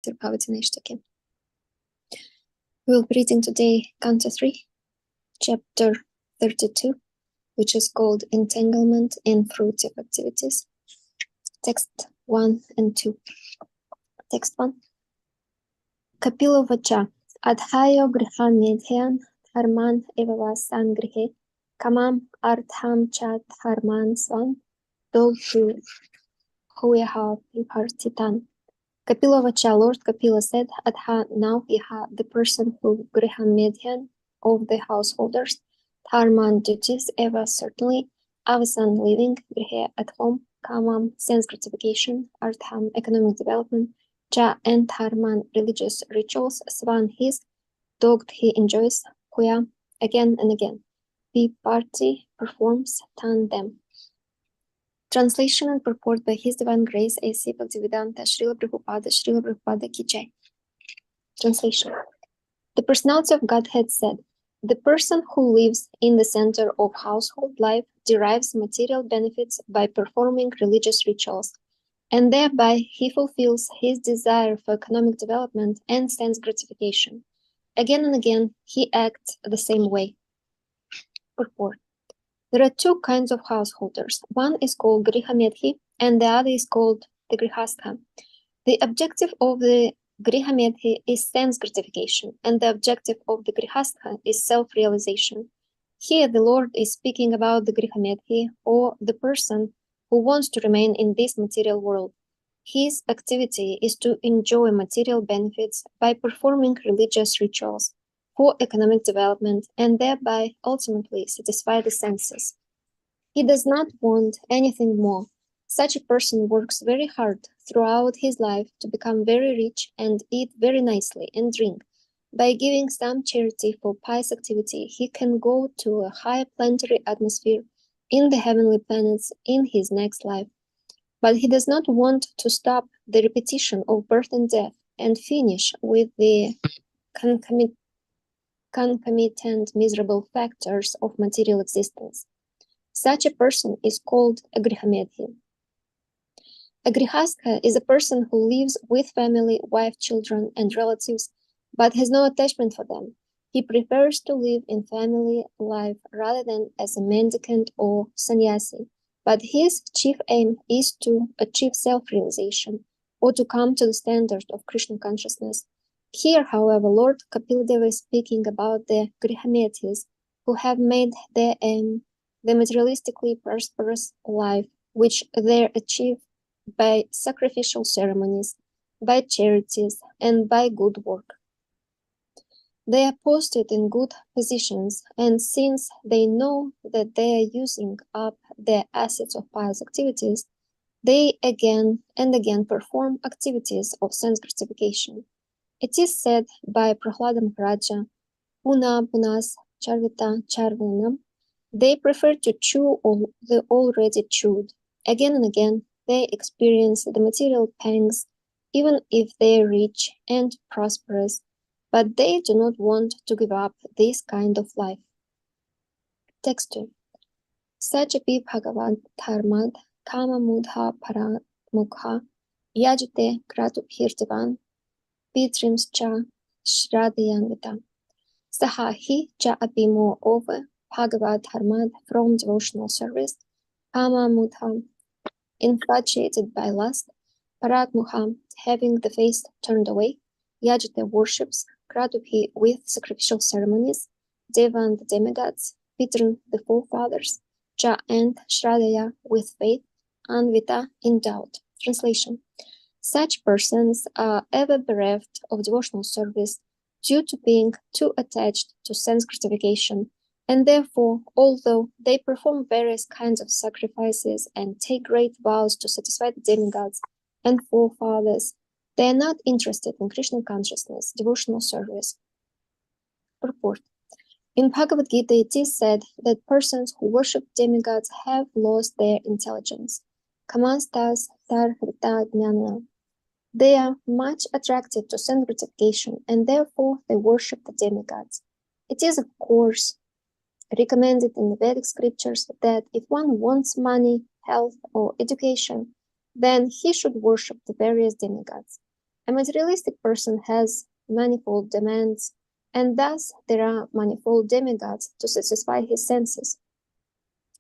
We will be reading today Canto 3, Chapter 32, which is called Entanglement in Fruitive Activities. Text 1 and 2. Text 1. Kapilo vacha adhayo griha medhyan dharman evavasan grihe kamam artham chat dharman swan doghu huyaha vipartitan. Kapila vacha, Lord Kapila said, Adha, now Iha, the person who Griha Medhyan of the householders, Dharman duties, Eva certainly, Avasan living, Grihe at home, Kamam sense gratification, Artham economic development, Cha and Dharman religious rituals, Svan his, Dogged he enjoys, Huya again and again, Viparti performs, Tan them. Translation and purport by His Divine Grace A.C. Bhaktivedanta Srila Prabhupada Ki Jai. Translation. The personality of Godhead said, the person who lives in the center of household life derives material benefits by performing religious rituals, and thereby he fulfills his desire for economic development and sense gratification. Again and again, he acts the same way. Purport. There are two kinds of householders. One is called Griha Medhi and the other is called the Grihastha. The objective of the Griha Medhi is sense gratification, and the objective of the Grihastha is self-realization. Here the Lord is speaking about the Griha Medhi, or the person who wants to remain in this material world. His activity is to enjoy material benefits by performing religious rituals for economic development and thereby ultimately satisfy the senses. He does not want anything more. Such a person works very hard throughout his life to become very rich and eat very nicely and drink. By giving some charity for pious activity, he can go to a high planetary atmosphere in the heavenly planets in his next life. But he does not want to stop the repetition of birth and death and finish with the concomitant miserable factors of material existence. Such a person is called a Griha Medhi. A Grihastha is a person who lives with family, wife, children, and relatives, but has no attachment for them. He prefers to live in family life rather than as a mendicant or sannyasi, but his chief aim is to achieve self-realization or to come to the standard of Krishna consciousness. Here, however, Lord Kapiladeva is speaking about the Grihamedhis who have made their aim the materialistically prosperous life, which they achieve by sacrificial ceremonies, by charities, and by good work. They are posted in good positions, and since they know that they are using up their assets of pious activities, they again and again perform activities of sense gratification. It is said by Prahlada Maharaja, Puna Punas Charvita Charvanam, they prefer to chew the already chewed. Again and again, they experience the material pangs, even if they are rich and prosperous, but they do not want to give up this kind of life. Text 2. Sajapi Bhagavat Dharmad Kama Mudha Paramukha Yajate Kratubhirtivan Pitrims Cha Shradhayanvita. Sahahi Cha Api moreover Bhagavad Dharmad from devotional service, Kama Mudha, infatuated by lust, Paratmuha, having the face turned away, Yajate worships, Kratubhi with sacrificial ceremonies, Devan the demigods, Pitran the forefathers, Cha and Shradaya with faith, Anvita in doubt. Translation. Such persons are ever bereft of devotional service due to being too attached to sense gratification, and therefore, although they perform various kinds of sacrifices and take great vows to satisfy the demigods and forefathers, they are not interested in Krishna consciousness, devotional service. Purport. In Bhagavad Gita, it is said that persons who worship demigods have lost their intelligence. Kamastas tarhrita jnana. They are much attracted to sense gratification, and therefore they worship the demigods. It is, of course, recommended in the Vedic scriptures that if one wants money, health, or education, then he should worship the various demigods. A materialistic person has manifold demands, and thus there are manifold demigods to satisfy his senses.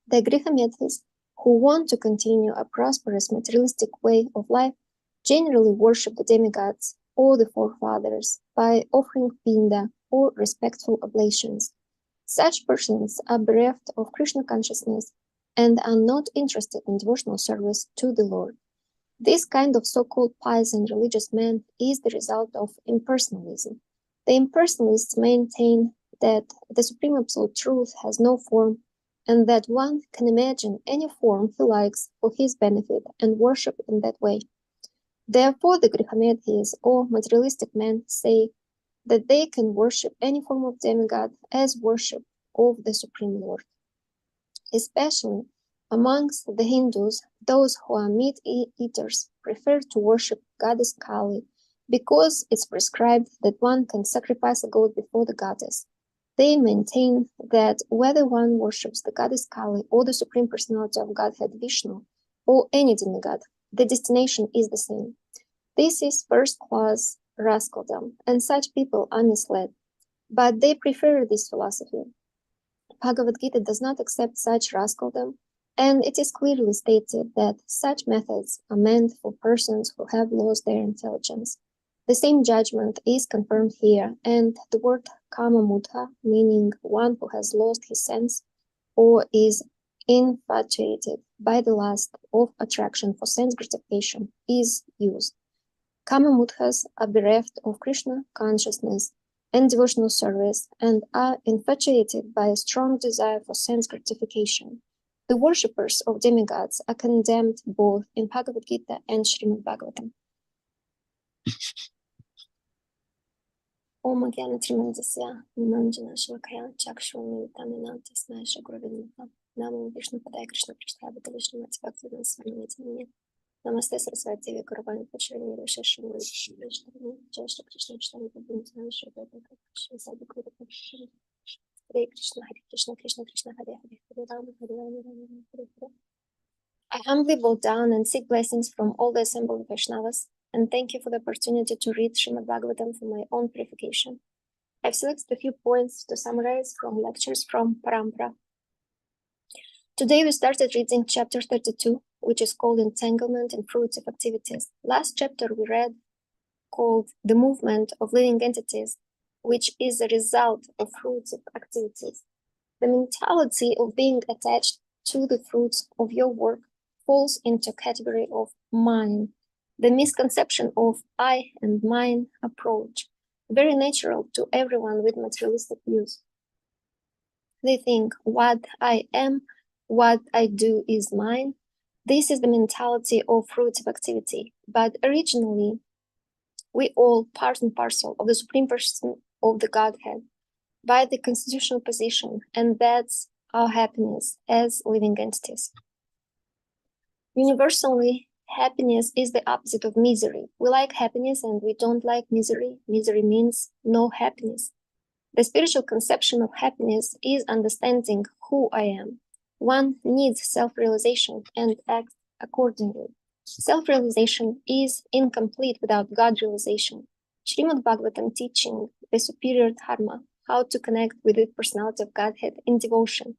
The Grihamedes, who want to continue a prosperous materialistic way of life, generally worship the demigods or the forefathers by offering pinda or respectful oblations. Such persons are bereft of Krishna consciousness and are not interested in devotional service to the Lord. This kind of so-called pious and religious man is the result of impersonalism. The impersonalists maintain that the Supreme Absolute Truth has no form, and that one can imagine any form he likes for his benefit and worship in that way. Therefore, the Grihamedes or materialistic men say that they can worship any form of demigod as worship of the Supreme Lord. Especially amongst the Hindus, those who are meat eaters prefer to worship goddess Kali because it's prescribed that one can sacrifice a goat before the goddess. They maintain that whether one worships the goddess Kali or the Supreme Personality of Godhead Vishnu or any demigod, the destination is the same. This is first-class rascaldom, and such people are misled, but they prefer this philosophy. Bhagavad Gita does not accept such rascaldom, and it is clearly stated that such methods are meant for persons who have lost their intelligence. The same judgment is confirmed here, and the word kamamudha, meaning one who has lost his sense or is infatuated by the lust of attraction for sense gratification, is used. Kamamudhas are bereft of Krishna consciousness and devotional service and are infatuated by a strong desire for sense gratification. The worshippers of demigods are condemned both in Bhagavad Gita and Srimad Bhagavatam. Om Gyana Trimandasya Nimanjana Shalakaya Chakshvanamitamina Tasmaya Shaguravinata Namo Vishnu Padaya Krishna Prasthapata Vishnu Matsvaktivan Svanamitamina Namaste Saraswati Devi Guruvani Pacharani Roshashami Vishnu Jashta Krishna Shtami Pabhintana Shravata Krishna Sadhguru Krishna Hare Krishna Hare Krishna Krishna Krishna Hare Hare Hare Rama Hare Rama Rama Hare Hare. I humbly bow down and seek blessings from all the assembled Vaishnavas, and thank you for the opportunity to read Srimad Bhagavatam for my own purification. I've selected a few points to summarize from lectures from Parampara. Today we started reading chapter 32, which is called Entanglement and Fruits of Activities. Last chapter we read called The Movement of Living Entities, which is a result of fruits of activities. The mentality of being attached to the fruits of your work falls into category of mine. The misconception of I and mine approach, very natural to everyone with materialistic views. They think what I am, what I do is mine. This is the mentality of fruits of activity. But originally, we all part and parcel of the Supreme Person of the Godhead by the constitutional position, and that's our happiness as living entities. Universally, happiness is the opposite of misery. We like happiness and we don't like misery. Misery means no happiness. The spiritual conception of happiness is understanding who I am. One needs self-realization and acts accordingly. Self-realization is incomplete without God realization. Srimad Bhagavatam teaching the superior dharma, how to connect with the personality of Godhead in devotion.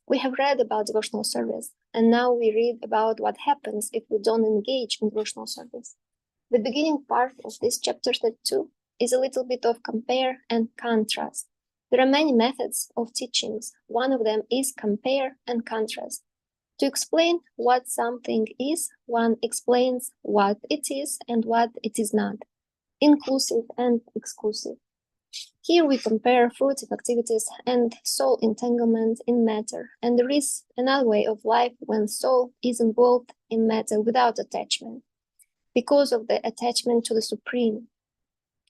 We have read about devotional service, and now we read about what happens if we don't engage in devotional service. The beginning part of this chapter 32 is a little bit of compare and contrast. There are many methods of teachings. One of them is compare and contrast. To explain what something is, one explains what it is and what it is not, inclusive and exclusive. Here we compare fruits of activities and soul entanglement in matter, and there is another way of life when soul is involved in matter without attachment. Because of the attachment to the Supreme,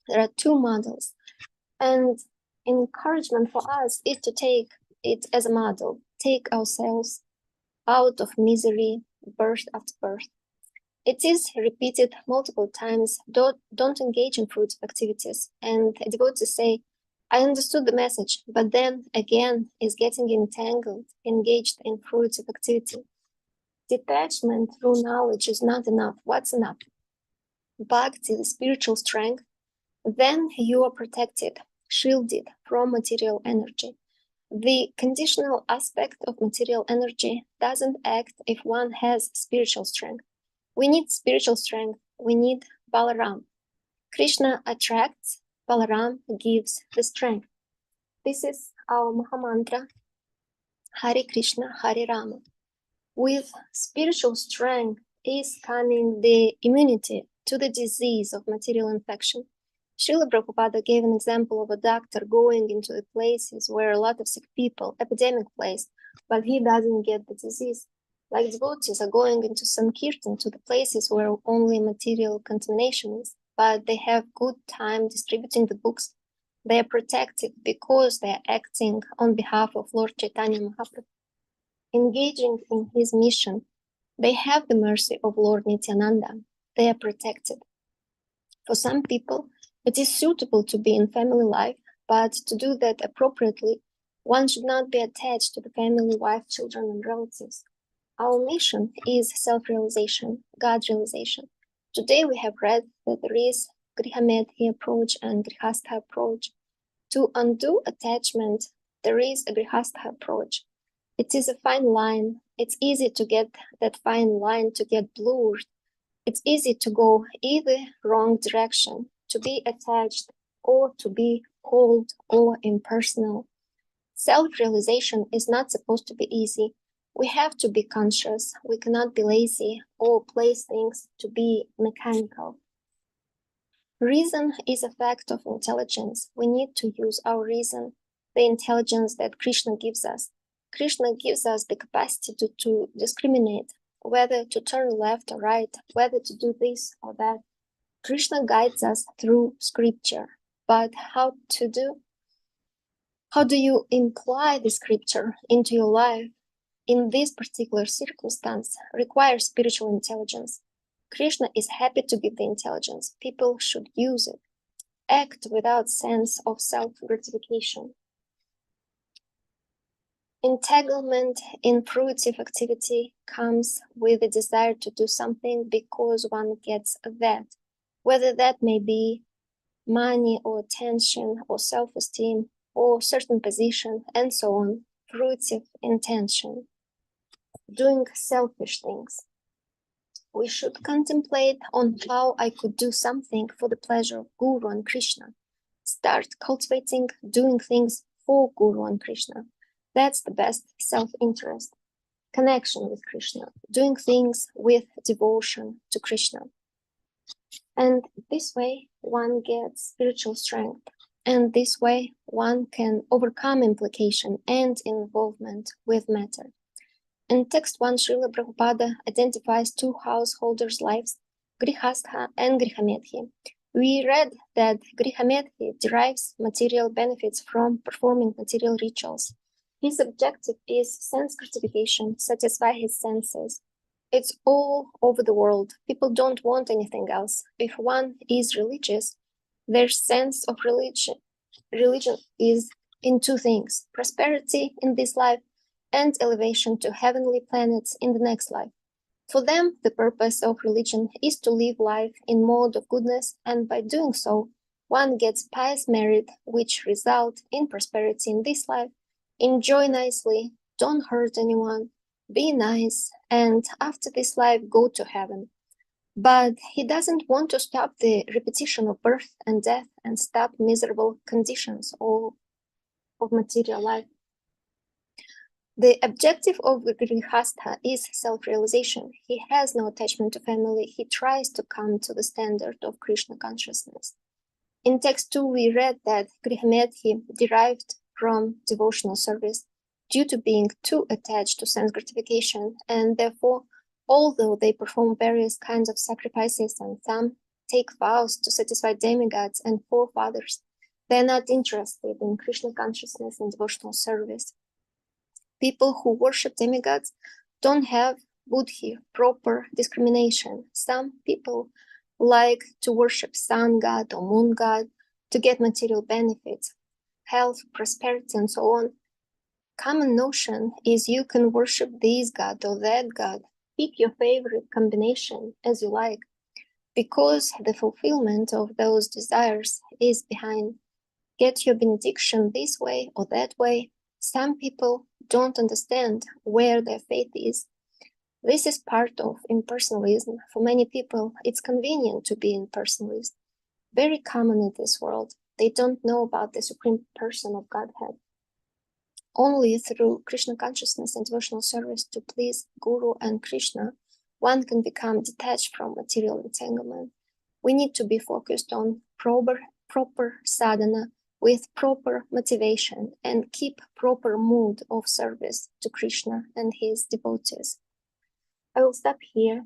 there are two models, and encouragement for us is to take it as a model, take ourselves out of misery, birth after birth. It is repeated multiple times, don't engage in fruits of activities, and a devotee say, I understood the message, but then again is getting entangled, engaged in fruits of activity. Detachment through knowledge is not enough. What's enough? bhakti, the spiritual strength, then you are protected, shielded from material energy. The conditional aspect of material energy doesn't act if one has spiritual strength. We need spiritual strength. We need Balaram. Krishna attracts, Balaram gives the strength. This is our Mahamantra, Hare Krishna, Hare Rama. With spiritual strength is coming the immunity to the disease of material infection. Srila Prabhupada gave an example of a doctor going into the places where a lot of sick people, epidemic place, but he doesn't get the disease. Like devotees are going into Sankirtan to the places where only material contamination is, but they have good time distributing the books. They are protected because they are acting on behalf of Lord Chaitanya Mahaprabhu. Engaging in his mission, they have the mercy of Lord Nityananda. They are protected. For some people, it is suitable to be in family life, but to do that appropriately, one should not be attached to the family, wife, children, and relatives. Our mission is self-realization, God realization. Today we have read that there is Grihamedhi approach and Grihastha approach. To undo attachment, there is a Grihastha approach. It is a fine line. It's easy to get that fine line to get blurred. It's easy to go either wrong direction, to be attached or to be cold or impersonal. Self-realization is not supposed to be easy. We have to be conscious. We cannot be lazy or place things to be mechanical. Reason is a fact of intelligence. We need to use our reason, the intelligence that Krishna gives us. Krishna gives us the capacity to discriminate, whether to turn left or right, whether to do this or that. Krishna guides us through scripture, but how to do? How do you imply the scripture into your life in this particular circumstance requires spiritual intelligence. Krishna is happy to give the intelligence. People should use it. Act without sense of self-gratification. Entanglement in fruitive activity comes with the desire to do something because one gets that, whether that may be money or attention or self-esteem or certain position and so on. Fruitive intention. Doing selfish things. We should contemplate on how I could do something for the pleasure of Guru and Krishna. Start cultivating doing things for Guru and Krishna. That's the best self-interest. Connection with Krishna. Doing things with devotion to Krishna. And this way one gets spiritual strength. And this way one can overcome implication and involvement with matter. In text 1, Srila Prabhupada identifies two householders' lives, Grihastha and Grihamedhi. We read that Grihamedhi derives material benefits from performing material rituals. His objective is sense gratification, satisfy his senses. It's all over the world. People don't want anything else. If one is religious, their sense of religion is in two things, prosperity in this life and elevation to heavenly planets in the next life. For them, the purpose of religion is to live life in mode of goodness, and by doing so, one gets pious merit, which result in prosperity in this life. Enjoy nicely, don't hurt anyone, be nice, and after this life, go to heaven. But he doesn't want to stop the repetition of birth and death and stop miserable conditions of material life. The objective of the Grihastha is self-realization. He has no attachment to family. He tries to come to the standard of Krishna consciousness. In text 2, we read that Grihamedhi derived from devotional service due to being too attached to sense gratification, and therefore, although they perform various kinds of sacrifices and some take vows to satisfy demigods and forefathers, they are not interested in Krishna consciousness and devotional service. People who worship demigods don't have buddhi, proper discrimination. Some people like to worship sun god or moon god to get material benefits, health, prosperity, and so on. Common notion is you can worship this god or that god. Pick your favorite combination as you like. because the fulfillment of those desires is behind. Get your benediction this way or that way. Some people don't understand where their faith is. This is part of impersonalism. For many people, it's convenient to be impersonalist. Very common in this world. They don't know about the Supreme Person of Godhead. Only through Krishna consciousness and devotional service to please Guru and Krishna, one can become detached from material entanglement. We need to be focused on proper sadhana with proper motivation and keep proper mood of service to Krishna and his devotees. I will stop here.